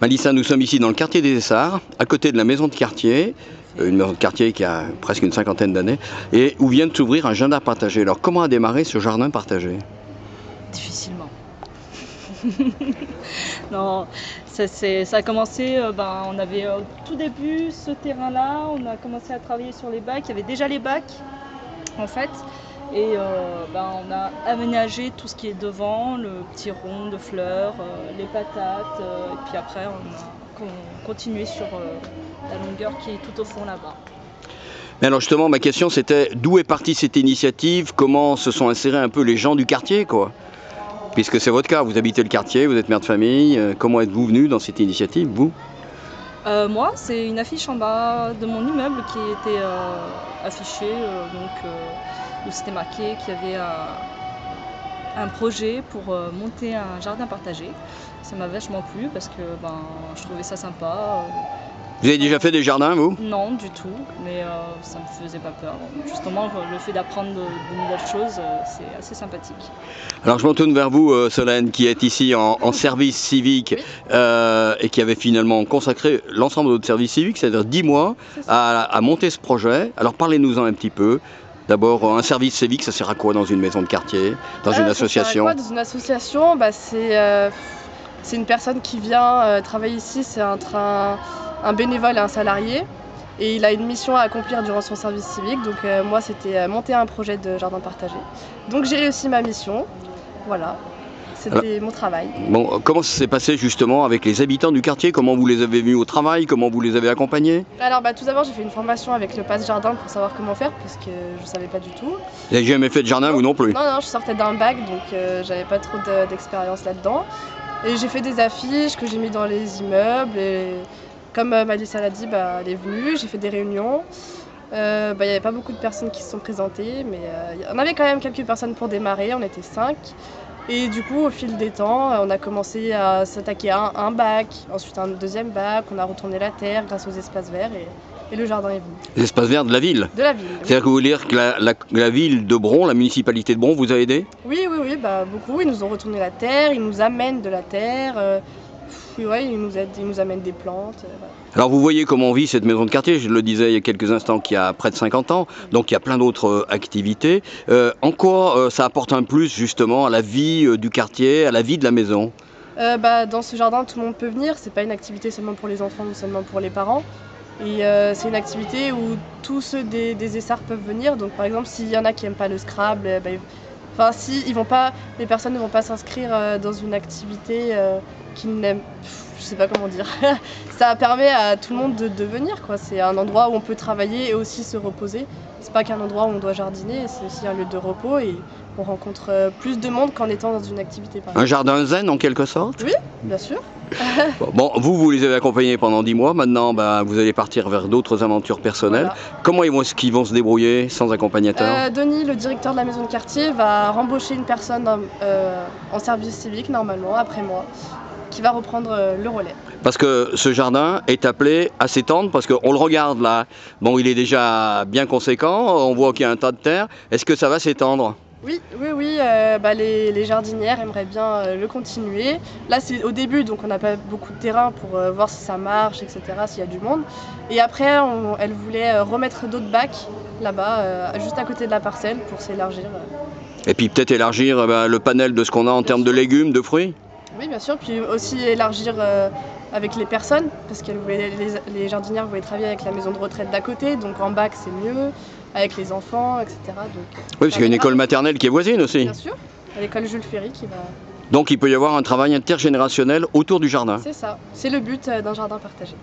Mélissa, nous sommes ici dans le quartier des Essarts, à côté de la maison de quartier, une maison de quartier qui a presque une cinquantaine d'années, et où vient de s'ouvrir un jardin partagé. Alors comment a démarré ce jardin partagé? Difficilement. Non, ça a commencé, on avait au tout début ce terrain-là, on a commencé à travailler sur les bacs, il y avait déjà les bacs en fait, et on a aménagé tout ce qui est devant, le petit rond de fleurs, les patates, et puis après on a continué sur la longueur qui est tout au fond là-bas. Mais alors justement, ma question c'était d'où est partie cette initiative? Comment se sont insérés un peu les gens du quartier, quoi? Puisque c'est votre cas, vous habitez le quartier, vous êtes mère de famille, comment êtes-vous venu dans cette initiative, vous? Moi, c'est une affiche en bas de mon immeuble qui était affichée, où c'était marqué qu'il y avait un projet pour monter un jardin partagé. Ça m'a vachement plu parce que je trouvais ça sympa. Vous avez déjà fait des jardins, vous? Non, du tout, mais ça me faisait pas peur. Justement, le fait d'apprendre de nouvelles choses, c'est assez sympathique. Alors je me tourne vers vous, Solène, qui est ici en service civique, Oui. et qui avait finalement consacré l'ensemble de votre service civique, c'est-à-dire 10 mois, à monter ce projet. Alors parlez-nous-en un petit peu. D'abord, un service civique, ça sert à quoi dans une maison de quartier, dans une association? Dans une association, c'est une personne qui vient travailler ici, c'est un bénévole et un salarié. Et il a une mission à accomplir durant son service civique. Donc moi, c'était monter un projet de jardin partagé. Donc j'ai réussi ma mission. Voilà, c'était mon travail. Bon, comment ça s'est passé justement avec les habitants du quartier? Comment vous les avez vus au travail? Comment vous les avez accompagnés? Alors tout d'abord, j'ai fait une formation avec le Pass Jardin pour savoir comment faire, parce que je ne savais pas du tout. Vous n'avez jamais fait de jardin, vous non plus? Non, je sortais d'un bac, donc j'avais pas trop d'expérience là-dedans. Et j'ai fait des affiches que j'ai mis dans les immeubles. Et comme Mélissa l'a dit, elle est venue, j'ai fait des réunions. Il n'y avait pas beaucoup de personnes qui se sont présentées, mais on avait quand même quelques personnes pour démarrer, on était 5. Et du coup, au fil des temps, on a commencé à s'attaquer à un bac, ensuite un deuxième bac, on a retourné la terre grâce aux espaces verts et le jardin est venu. Les espaces verts de la ville? De la ville. C'est-à-dire que vous voulez dire que la ville de Bron, la municipalité de Bron, vous a aidé? Oui, beaucoup. Ils nous ont retourné la terre, ils nous amènent de la terre. Ils nous aident, ils nous amènent des plantes. Voilà. Alors vous voyez comment on vit cette maison de quartier, je le disais il y a quelques instants qu'il y a près de 50 ans, donc il y a plein d'autres activités. En quoi ça apporte un plus justement à la vie du quartier, à la vie de la maison? Dans ce jardin, tout le monde peut venir, c'est pas une activité seulement pour les enfants ou seulement pour les parents. Et c'est une activité où tous ceux des Essarts peuvent venir. Donc par exemple, s'il y en a qui n'aiment pas le Scrabble, les personnes ne vont pas s'inscrire dans une activité qu'ils n'aiment, je sais pas comment dire. Ça permet à tout le monde de venir, quoi. C'est un endroit où on peut travailler et aussi se reposer. C'est pas qu'un endroit où on doit jardiner, c'est aussi un lieu de repos et on rencontre plus de monde qu'en étant dans une activité. Un jardin zen en quelque sorte? Oui, bien sûr. Bon, vous les avez accompagnés pendant 10 mois, maintenant vous allez partir vers d'autres aventures personnelles. Voilà. Comment est-ce qu'ils vont se débrouiller sans accompagnateur? Denis, le directeur de la maison de quartier, va rembaucher une personne en service civique normalement, après moi, qui va reprendre le relais. Parce que ce jardin est appelé à s'étendre, parce qu'on le regarde là, bon il est déjà bien conséquent, on voit qu'il y a un tas de terre, est-ce que ça va s'étendre? Oui, les jardinières aimeraient bien le continuer. Là c'est au début, donc on n'a pas beaucoup de terrain pour voir si ça marche, etc., s'il y a du monde. Et après, elle voulait remettre d'autres bacs là-bas, juste à côté de la parcelle, pour s'élargir. Et puis peut-être élargir le panel de ce qu'on a en termes de légumes, de fruits? Oui, bien sûr, puis aussi élargir avec les personnes, parce que les jardinières voulaient travailler avec la maison de retraite d'à côté, donc en bac c'est mieux, avec les enfants, etc. Oui, parce qu'il y a une école maternelle qui est voisine aussi. Bien sûr, à l'école Jules Ferry qui va... Donc il peut y avoir un travail intergénérationnel autour du jardin. C'est ça, c'est le but d'un jardin partagé.